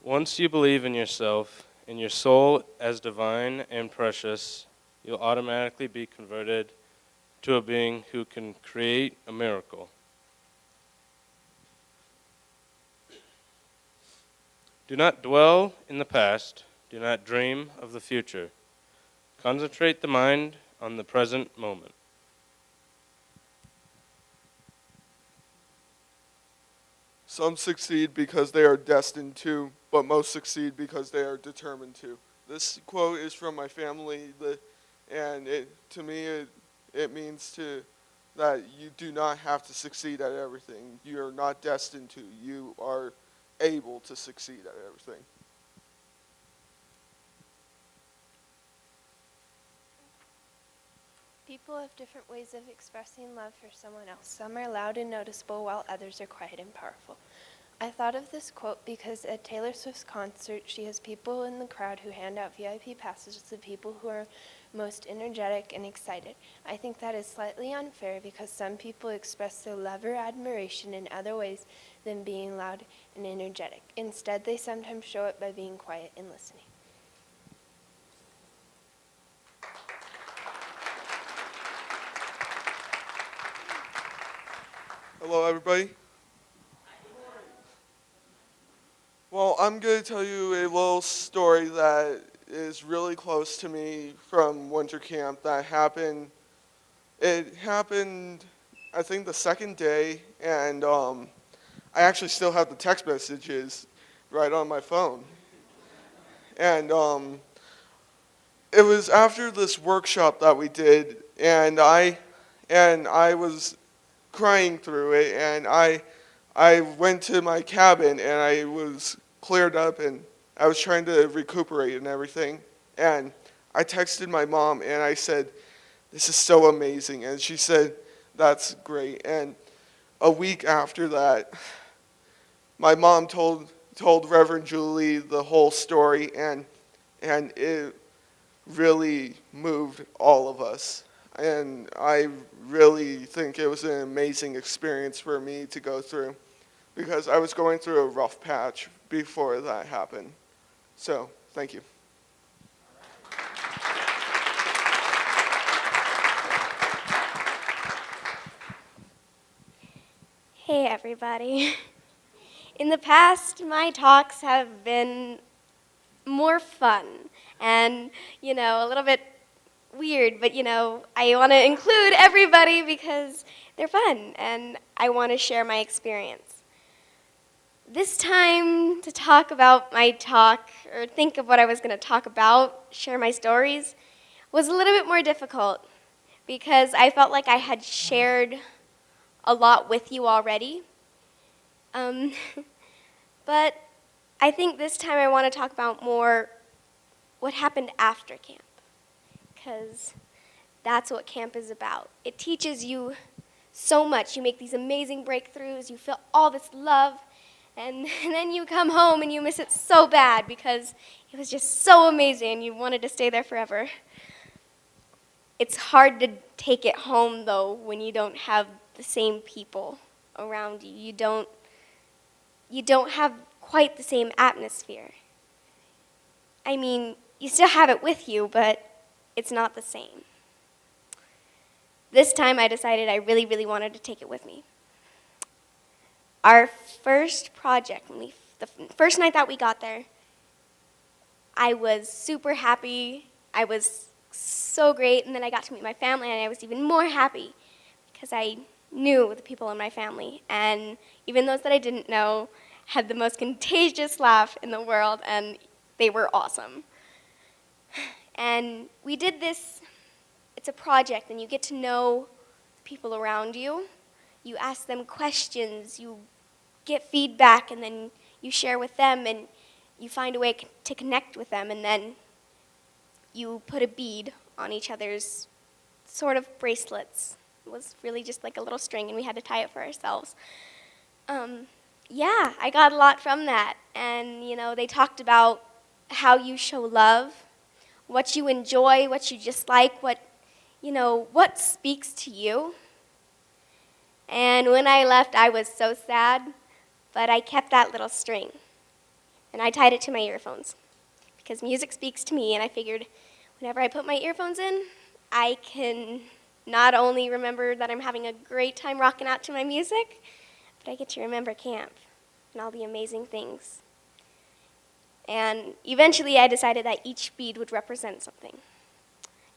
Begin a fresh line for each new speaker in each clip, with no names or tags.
Once you believe in yourself, in your soul as divine and precious, you'll automatically be converted to a being who can create a miracle. Do not dwell in the past. Do not dream of the future. Concentrate the mind on the present moment.
Some succeed because they are destined to, but most succeed because they are determined to. This quote is from my family, and to me it means that you do not have to succeed at everything. You are not destined to. You are able to succeed at everything.
People have different ways of expressing love for someone else. Some are loud and noticeable, while others are quiet and powerful. I thought of this quote because at Taylor Swift's concert, she has people in the crowd who hand out VIP passes to the people who are most energetic and excited. I think that is slightly unfair because some people express their love or admiration in other ways than being loud and energetic. Instead, they sometimes show it by being quiet and listening.
Hello, everybody. Well, I'm going to tell you a little story that is really close to me from winter camp that happened. It happened, I think, the second day, and I actually still have the text messages right on my phone. And it was after this workshop that we did, and I was crying through it, and I went to my cabin and I was cleared up and I was trying to recuperate and everything. And I texted my mom and I said, "This is so amazing." And she said, "That's great." And a week after that, my mom told Reverend Julie the whole story, and it really moved all of us. And I really think it was an amazing experience for me to go through, because I was going through a rough patch before that happened. So, thank you.
Hey everybody. In the past, my talks have been more fun and, a little bit weird, but I want to include everybody because they're fun and I want to share my experience. This time to talk about my talk, or think of what I was going to talk about, share my stories, was a little bit more difficult because I felt like I had shared a lot with you already. But I think this time I want to talk about more what happened after camp, because that's what camp is about. It teaches you so much. You make these amazing breakthroughs, you feel all this love, and then you come home and you miss it so bad because it was just so amazing and you wanted to stay there forever. It's hard to take it home, though, when you don't have the same people around you. You don't have quite the same atmosphere. I mean, you still have it with you, but it's not the same. This time I decided I really, really wanted to take it with me. Our first project, the first night that we got there, I was super happy. I was so great, and then I got to meet my family, and I was even more happy because I knew the people in my family, and even those that I didn't know had the most contagious laugh in the world, and they were awesome. And we did this. It's a project, and you get to know the people around you. You ask them questions, you get feedback, and then you share with them, and you find a way to connect with them, and then you put a bead on each other's sort of bracelets. It was really just like a little string, and we had to tie it for ourselves. Yeah, I got a lot from that. And, they talked about how you show love, what you enjoy, what you dislike, what speaks to you. And when I left, I was so sad, but I kept that little string. and I tied it to my earphones because music speaks to me, and I figured whenever I put my earphones in, I can not only remember that I'm having a great time rocking out to my music, but I get to remember camp and all the amazing things. And eventually I decided that each bead would represent something.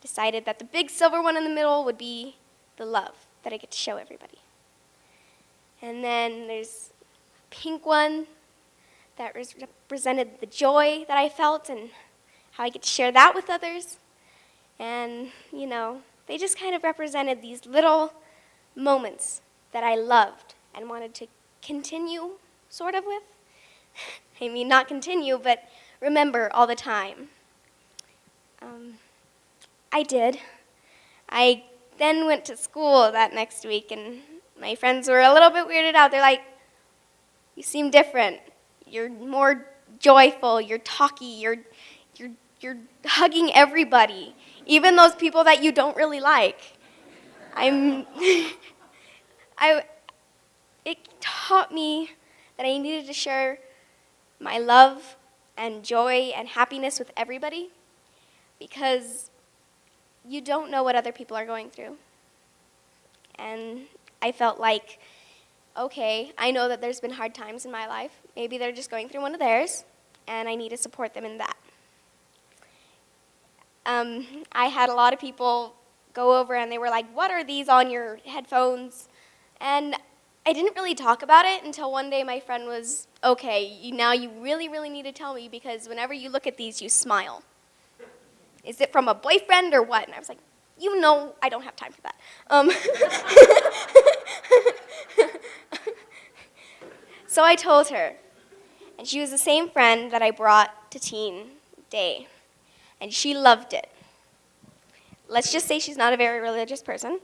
Decided that the big silver one in the middle would be the love that I get to show everybody. And then there's a pink one that represented the joy that I felt and how I get to share that with others. And, you know, they just kind of represented these little moments that I loved and wanted to continue, sort of, with. I mean, not continue, but remember all the time. I did. I then went to school that next week, and my friends were a little bit weirded out. They're like, you seem different. You're more joyful. You're talky. You're hugging everybody, even those people that you don't really like. It taught me that I needed to share my love and joy and happiness with everybody, because you don't know what other people are going through. And I felt like, okay, I know that there's been hard times in my life. Maybe they're just going through one of theirs, and I need to support them in that. I had a lot of people go over and they were like, what are these on your headphones? And I didn't really talk about it until one day my friend was, okay, now you really, really need to tell me, because whenever you look at these, you smile. Is it from a boyfriend or what? And I was like, you know, I don't have time for that. So I told her, and she was the same friend that I brought to Teen Day, and she loved it. Let's just say she's not a very religious person.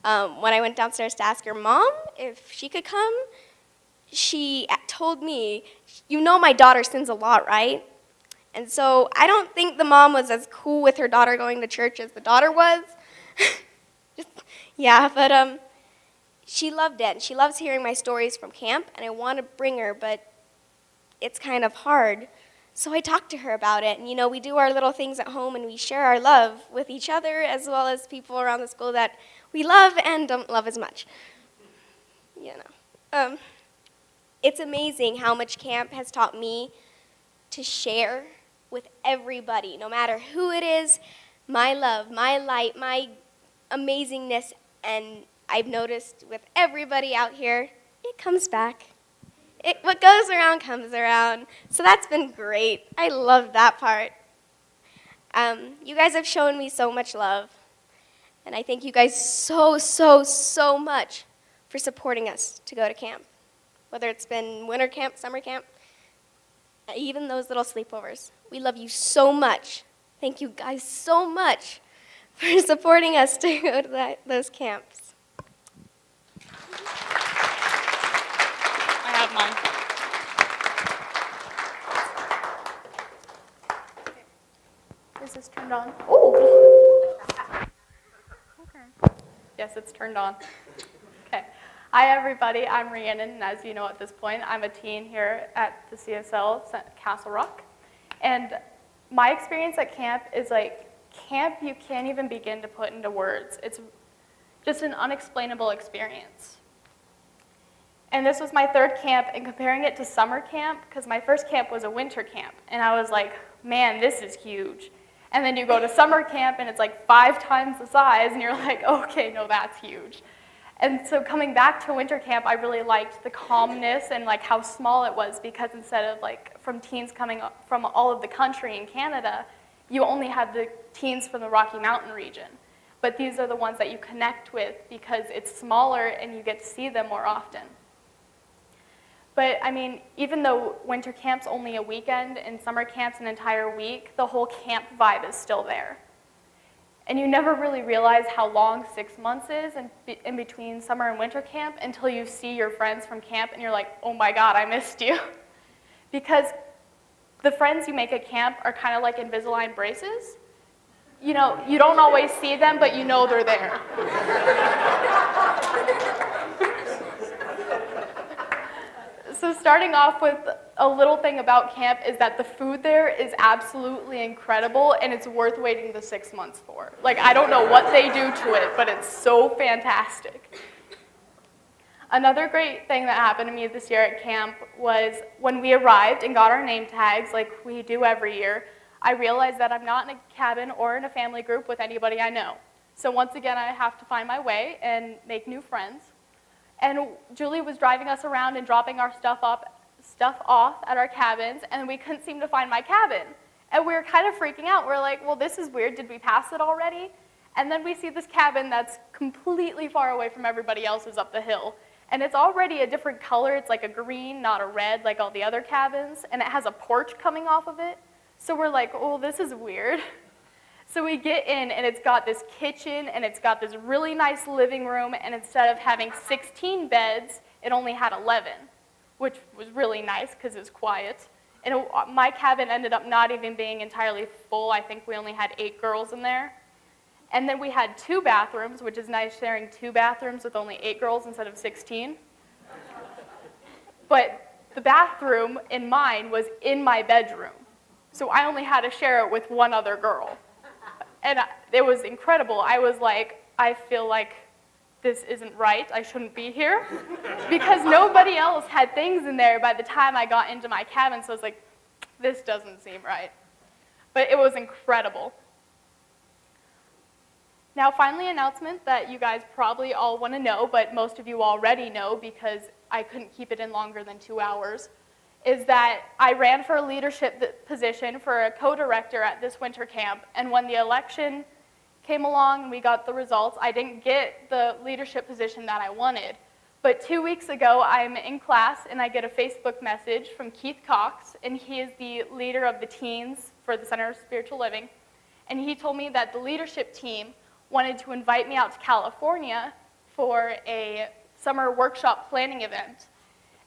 When I went downstairs to ask her mom if she could come, she told me, you know my daughter sins a lot, right? And so I don't think the mom was as cool with her daughter going to church as the daughter was. Yeah, but she loved it, and she loves hearing my stories from camp, and I want to bring her, but it's kind of hard. So I talked to her about it, and you know, we do our little things at home, and we share our love with each other as well as people around the school that we love and don't love as much. You know, it's amazing how much camp has taught me to share with everybody, no matter who it is, my love, my light, my amazingness, and I've noticed with everybody out here, it comes back. What goes around comes around. So that's been great. I love that part. You guys have shown me so much love. And I thank you guys so, so, so much for supporting us to go to camp. Whether it's been winter camp, summer camp, even those little sleepovers. We love you so much. Thank you guys so much for supporting us to go to those camps.
I have mine. Is this turned on?
Ooh.
Okay. Yes, it's turned on. Okay. Hi, everybody. I'm Rhiannon, and as you know at this point, I'm a teen here at the CSL Castle Rock. And my experience at camp is like, camp you can't even begin to put into words. It's just an unexplainable experience. And this was my third camp, and comparing it to summer camp, because my first camp was a winter camp, and I was like, man, this is huge. And then you go to summer camp, and it's like 5 times the size, and you're like, okay, no, that's huge. And so coming back to winter camp, I really liked the calmness and like how small it was, because instead of like from teens coming up from all of the country in Canada, you only had the teens from the Rocky Mountain region. But these are the ones that you connect with because it's smaller and you get to see them more often. But I mean, even though winter camp's only a weekend and summer camp's an entire week, the whole camp vibe is still there. And you never really realize how long 6 months is in between summer and winter camp until you see your friends from camp and you're like, oh my God, I missed you. Because the friends you make at camp are kind of like Invisalign braces. You know, you don't always see them, but you know they're there. So starting off with a little thing about camp is that the food there is absolutely incredible, and it's worth waiting the 6 months for. Like, I don't know what they do to it, but it's so fantastic. Another great thing that happened to me this year at camp was when we arrived and got our name tags, like we do every year, I realized that I'm not in a cabin or in a family group with anybody I know. So once again, I have to find my way and make new friends. And Julie was driving us around and dropping our stuff off at our cabins, and we couldn't seem to find my cabin. And we were kind of freaking out. We're like, well, this is weird. Did we pass it already? And then we see this cabin that's completely far away from everybody else's up the hill. And it's already a different color. It's like a green, not a red, like all the other cabins. And it has a porch coming off of it. So we're like, oh, this is weird. So we get in, and it's got this kitchen, and it's got this really nice living room. And instead of having 16 beds, it only had 11, which was really nice because it was quiet. And my cabin ended up not even being entirely full. I think we only had 8 girls in there. And then we had 2 bathrooms, which is nice sharing 2 bathrooms with only 8 girls instead of 16. But the bathroom in mine was in my bedroom. So I only had to share it with one other girl. And it was incredible. I was like, I feel like this isn't right. I shouldn't be here. Because nobody else had things in there by the time I got into my cabin. So I was like, this doesn't seem right. But it was incredible. Now, finally, an announcement that you guys probably all want to know, but most of you already know because I couldn't keep it in longer than 2 hours, is that I ran for a leadership position for a co-director at this winter camp, and when the election came along and we got the results, I didn't get the leadership position that I wanted. But 2 weeks ago, I'm in class, and I get a Facebook message from Keith Cox, and he is the leader of the teens for the Center of Spiritual Living, and he told me that the leadership team wanted to invite me out to California for a summer workshop planning event.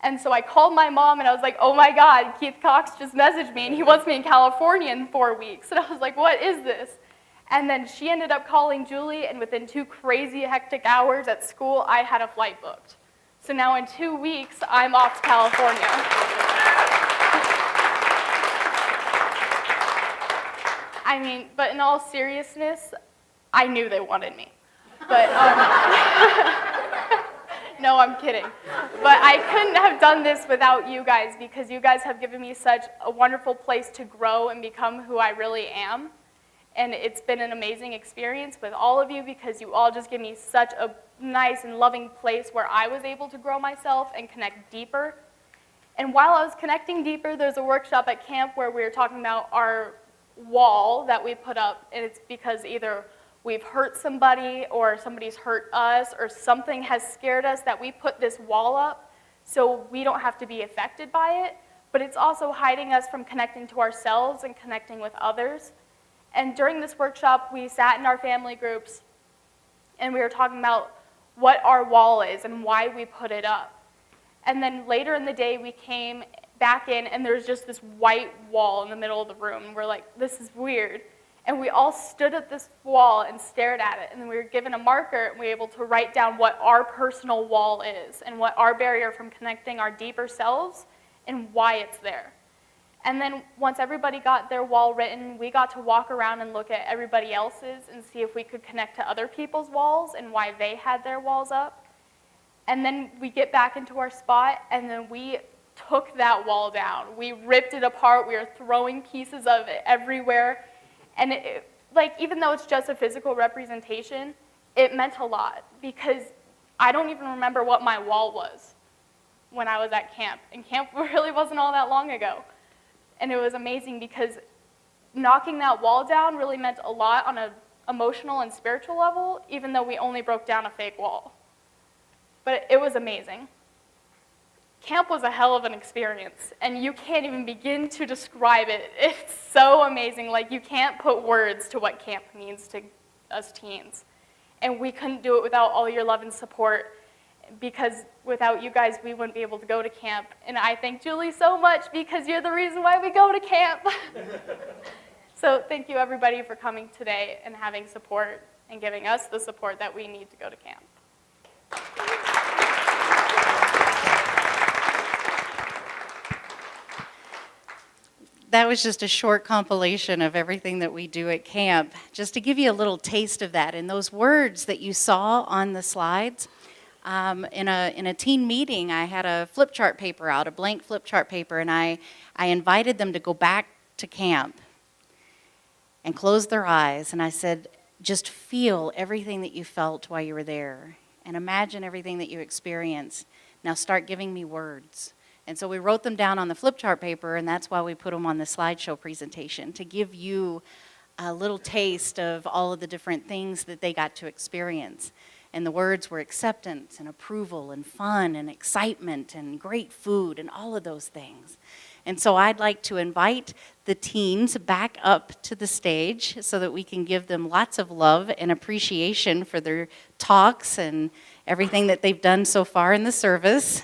And so I called my mom, and I was like, oh my God, Keith Cox just messaged me, and he wants me in California in 4 weeks. And I was like, what is this? And then she ended up calling Julie, and within 2 crazy hectic hours at school, I had a flight booked. So now in 2 weeks, I'm off to California. I mean, but in all seriousness, I knew they wanted me. But, no, I'm kidding. But I couldn't have done this without you guys because you guys have given me such a wonderful place to grow and become who I really am. And it's been an amazing experience with all of you because you all just give me such a nice and loving place where I was able to grow myself and connect deeper. And while I was connecting deeper, there's a workshop at camp where we were talking about our wall that we put up, and it's because either we've hurt somebody or somebody's hurt us or something has scared us that we put this wall up so we don't have to be affected by it, but it's also hiding us from connecting to ourselves and connecting with others. And during this workshop, we sat in our family groups and we were talking about what our wall is and why we put it up. And then later in the day, we came back in and there's just this white wall in the middle of the room. And we're like, this is weird. And we all stood at this wall and stared at it. And then we were given a marker and we were able to write down what our personal wall is and what our barrier from connecting our deeper selves and why it's there. And then once everybody got their wall written, we got to walk around and look at everybody else's and see if we could connect to other people's walls and why they had their walls up. And then we get back into our spot, and then we took that wall down. We ripped it apart. We were throwing pieces of it everywhere. And even though it's just a physical representation, it meant a lot because I don't even remember what my wall was when I was at camp. And camp really wasn't all that long ago. And it was amazing because knocking that wall down really meant a lot on an emotional and spiritual level, even though we only broke down a fake wall. But it was amazing. Camp was a hell of an experience, and you can't even begin to describe it. It's so amazing. Like, you can't put words to what camp means to us teens. And we couldn't do it without all your love and support, because without you guys, we wouldn't be able to go to camp. And I thank Julie so much because you're the reason why we go to camp. So thank you, everybody, for coming today and having support and giving us the support that we need to go to camp.
that was just a short compilation of everything that we do at camp, just to give you a little taste of that. And those words that you saw on the slides, in a teen meeting, I had a flip chart paper out, a blank flip chart paper, and I invited them to go back to camp and close their eyes. And I said, just feel everything that you felt while you were there, and imagine everything that you experienced. Now start giving me words. And so we wrote them down on the flip chart paper, and that's why we put them on the slideshow presentation, to give you a little taste of all of the different things that they got to experience. And the words were acceptance and approval and fun and excitement and great food and all of those things. And so I'd like to invite the teens back up to the stage so that we can give them lots of love and appreciation for their talks and everything that they've done so far in the service.